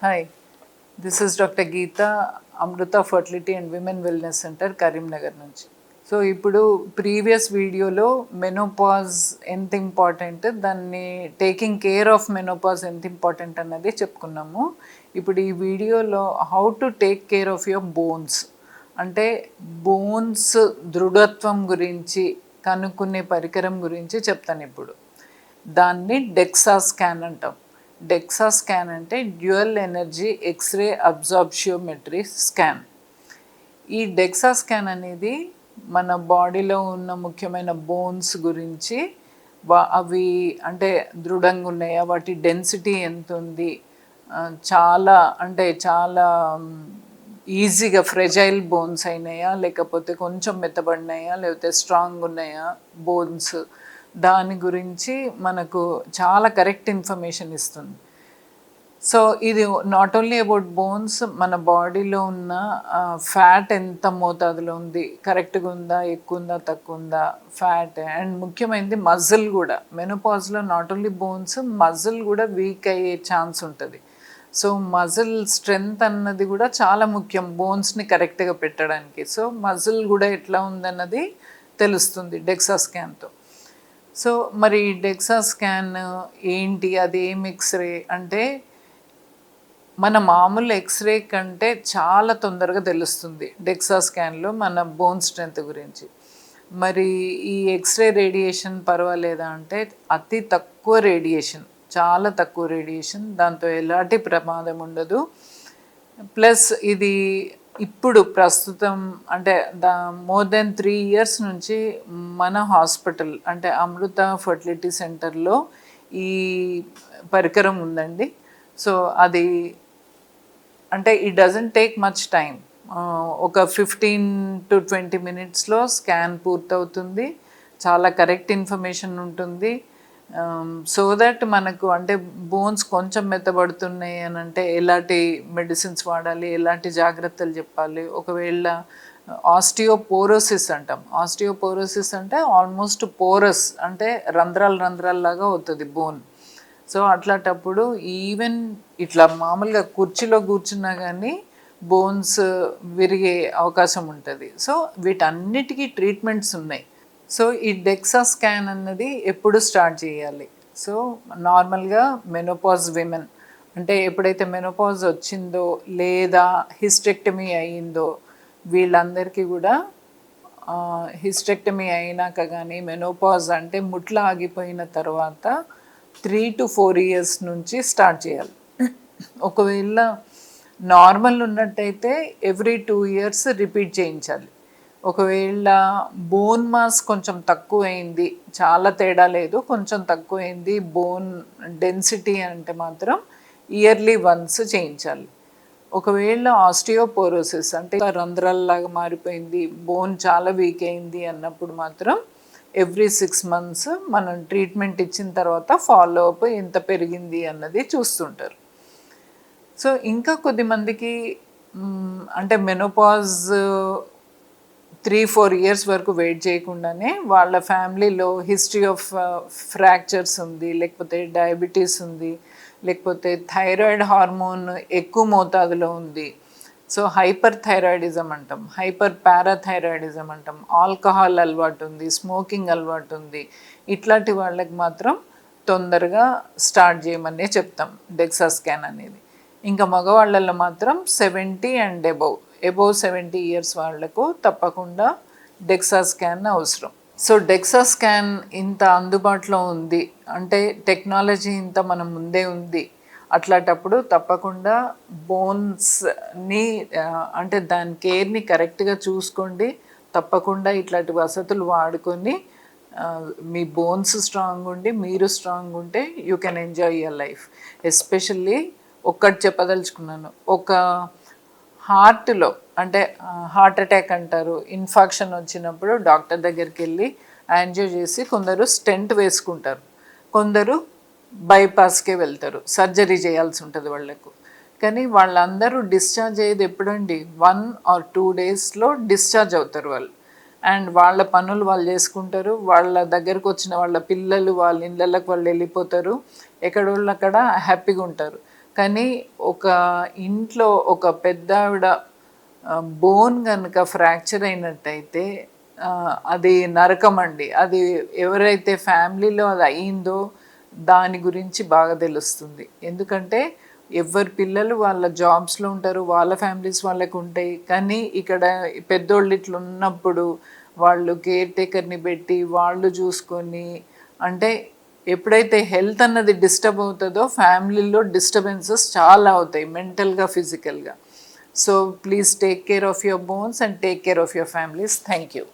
Hi, this is Dr. Geeta, Amruta Fertility and Women Wellness Center, Karimnagar నుంచి. So ఇప్పుడు previous వీడియోలో menopause ఎంత important, దాన్ని taking care of menopause ఎంత important అన్నది చెప్పుకున్నాము. ఇప్పుడు ఈ వీడియోలో how to take care of your bones, అంటే బోన్స్ దృఢత్వం గురించి కనుక్కునే పరికరం గురించి చెప్తాను ఇప్పుడు. దాన్ని డెక్సా స్కాన్ అంటాం. డెక్సా స్కాన్ అంటే డ్యూయల్ ఎనర్జీ ఎక్స్రే అబ్జార్ప్షియోమెట్రీ స్కాన్. ఈ డెక్సా స్కాన్ అనేది మన బాడీలో ఉన్న ముఖ్యమైన బోన్స్ గురించి, అవి అంటే దృఢంగా ఉన్నాయా, వాటి డెన్సిటీ ఎంత ఉంది, చాలా ఈజీగా ఫ్రెజైల్ బోన్స్ అయినాయా, లేకపోతే కొంచెం మెత్తబడినాయా, లేకపోతే స్ట్రాంగ్ ఉన్నాయా బోన్స్, దాని గురించి మనకు చాలా కరెక్ట్ ఇన్ఫర్మేషన్ ఇస్తుంది. సో ఇది నాట్ ఓన్లీ అబౌట్ బోన్స్, మన బాడీలో ఉన్న ఫ్యాట్ ఎంత మోతాదులో ఉంది, కరెక్ట్గా ఉందా, ఎక్కువ ఉందా, తక్కువ ఉందా ఫ్యాట్, అండ్ ముఖ్యమైనది మజిల్ కూడా. మెనోపాజ్లో నాట్ ఓన్లీ బోన్స్, మజిల్ కూడా వీక్ అయ్యే ఛాన్స్ ఉంటుంది. సో మజిల్ స్ట్రెంగ్త్ అన్నది కూడా చాలా ముఖ్యం బోన్స్ని కరెక్ట్గా పెట్టడానికి. సో మజిల్ కూడా ఎట్లా ఉందన్నది తెలుస్తుంది డెక్సా స్కాన్తో. సో మరి డెక్సా స్కాన్ ఏంటి, అది ఏం ఎక్స్రే అంటే మన మామూలు ఎక్స్రే కంటే చాలా తొందరగా తెలుస్తుంది డెక్సా స్కాన్లో మన బోన్ స్ట్రెంత్ గురించి. మరి ఈ ఎక్స్రే రేడియేషన్ పర్వాలేదా అంటే అతి తక్కువ రేడియేషన్, చాలా తక్కువ రేడియేషన్, దాంతో ఎలాంటి ప్రమాదం ఉండదు. ప్లస్ ఇది ఇప్పుడు ప్రస్తుతం అంటే మోర్ దెన్ 3 years నుంచి మన హాస్పిటల్ అంటే అమృత ఫర్టిలిటీ సెంటర్లో ఈ పరికరం ఉందండి. సో అది అంటే it doesn't take much time, ఒక 15 to 20 minutesలో స్కాన్ పూర్తవుతుంది. చాలా కరెక్ట్ ఇన్ఫర్మేషన్ ఉంటుంది. సో దట్ మనకు అంటే బోన్స్ కొంచెం మెత్తబడుతున్నాయి అని అంటే ఎలాంటి మెడిసిన్స్ వాడాలి, ఎలాంటి జాగ్రత్తలు చెప్పాలి. ఒకవేళ ఆస్టియోపోరోసిస్ అంటాం. ఆస్టియోపోరోసిస్ అంటే ఆల్మోస్ట్ పోరస్, అంటే రంధ్రాల్లాగా అవుతుంది బోన్. సో అట్లాంటప్పుడు ఈవెన్ ఇట్లా మామూలుగా కుర్చీలో కూర్చున్నా కానీ బోన్స్ విరిగే అవకాశం ఉంటుంది. సో వీటన్నిటికీ ట్రీట్మెంట్స్ ఉన్నాయి. సో ఈ డెక్సా స్కాన్ అన్నది ఎప్పుడు స్టార్ట్ చేయాలి? సో నార్మల్గా మెనోపాజ్ విమెన్, అంటే ఎప్పుడైతే మెనోపాజ్ వచ్చిందో లేదా హిస్టెక్టమీ అయ్యిందో వీళ్ళందరికీ కూడా హిస్టెక్టమీ అయినాక కానీ మెనోపాజ్ అంటే ముట్ల ఆగిపోయిన తర్వాత 3 to 4 years నుంచి స్టార్ట్ చేయాలి. ఒకవేళ నార్మల్ ఉన్నట్టయితే ఎవ్రీ 2 years రిపీట్ చేయించాలి. ఒకవేళ బోన్ మాస్ కొంచెం తక్కువైంది, చాలా తేడా లేదు, కొంచెం తక్కువైంది బోన్ డెన్సిటీ అంటే మాత్రం ఇయర్లీ వన్స్ చేయించాలి. ఒకవేళ ఆస్టియోపోరోసిస్ అంటే రంధ్రాల్లాగా మారిపోయింది, బోన్ చాలా వీక్ అయింది అన్నప్పుడు మాత్రం ఎవ్రీ 6 months మనం ట్రీట్మెంట్ ఇచ్చిన తర్వాత ఫాలో అప్ ఎంత పెరిగింది అన్నది చూస్తుంటారు. సో ఇంకా కొద్దిమందికి అంటే మెనోపాజ్ 3-4 years వరకు వెయిట్ చేయకుండానే వాళ్ళ ఫ్యామిలీలో హిస్టరీ ఆఫ్ ఫ్రాక్చర్స్ ఉంది, లేకపోతే డయాబెటీస్ ఉంది, లేకపోతే థైరాయిడ్ హార్మోన్ ఎక్కువ మోతాదులో ఉంది. సో హైపర్ థైరాయిడిజం అంటాం, హైపర్ పారాథైరాయిడిజం అంటాం, ఆల్కహాల్ అలవాటు ఉంది, స్మోకింగ్ అలవాటు ఉంది. ఇట్లాంటి వాళ్ళకి మాత్రం తొందరగా స్టార్ట్ చేయమనే చెప్తాం డెక్సా స్కాన్ అనేది. ఇంకా మగవాళ్ళల్లో మాత్రం 70 and above 70 years వాళ్లకు తప్పకుండా డెక్సా స్కాన్ అవసరం. సో డెక్సా స్కాన్ ఇంత అందుబాటులో ఉంది అంటే టెక్నాలజీ ఇంత మన ముందే ఉంది. అట్లాంటప్పుడు తప్పకుండా బోన్స్ని అంటే దాని కేర్ని కరెక్ట్గా చూసుకోండి. తప్పకుండా ఇట్లాంటి వసతులు వాడుకొని మీ బోన్స్ స్ట్రాంగ్ ఉండి మీరు స్ట్రాంగ్ ఉంటే you can enjoy your life. Especially ఒక్కటి చెప్పదలుచుకున్నాను, ఒక హార్ట్లో అంటే హార్ట్ అటాక్ అంటారు, ఇన్ఫాక్షన్ వచ్చినప్పుడు డాక్టర్ దగ్గరికి వెళ్ళి యాంజియో చేసి కొందరు స్టెంట్ వేసుకుంటారు, కొందరు బైపాస్కే వెళ్తారు, సర్జరీ చేయాల్సి ఉంటుంది వాళ్ళకు. కానీ వాళ్ళందరూ డిశ్చార్జ్ అయ్యేది ఎప్పుడండి 1 or 2 daysలో డిశ్చార్జ్ అవుతారు వాళ్ళు. అండ్ వాళ్ళ పనులు వాళ్ళు చేసుకుంటారు, వాళ్ళ దగ్గరకు వచ్చిన వాళ్ళ పిల్లలు వాళ్ళ ఇళ్ళకి వాళ్ళు వెళ్ళిపోతారు, ఎక్కడోళ్ళు అక్కడ హ్యాపీగా ఉంటారు. కానీ ఒక ఇంట్లో ఒక పెద్దావిడ బోన్ కనుక ఫ్రాక్చర్ అయినట్టయితే అది నరకం అండి. అది ఎవరైతే ఫ్యామిలీలో అది అయిందో దాని గురించి బాగా తెలుస్తుంది. ఎందుకంటే ఎవరి పిల్లలు వాళ్ళ జాబ్స్లో ఉంటారు, వాళ్ళ ఫ్యామిలీస్ వాళ్ళకు ఉంటాయి. కానీ ఇక్కడ పెద్దోళ్ళు ఇట్లా ఉన్నప్పుడు వాళ్ళు కేర్ టేకర్ని పెట్టి వాళ్ళు చూసుకొని, అంటే ఎప్పుడైతే హెల్త్ అన్నది డిస్టర్బ్ అవుతుందో ఫ్యామిలీలో డిస్టర్బెన్సెస్ చాలా అవుతాయి, మెంటల్గా, ఫిజికల్గా. So please take care of your bones and take care of your families. Thank you.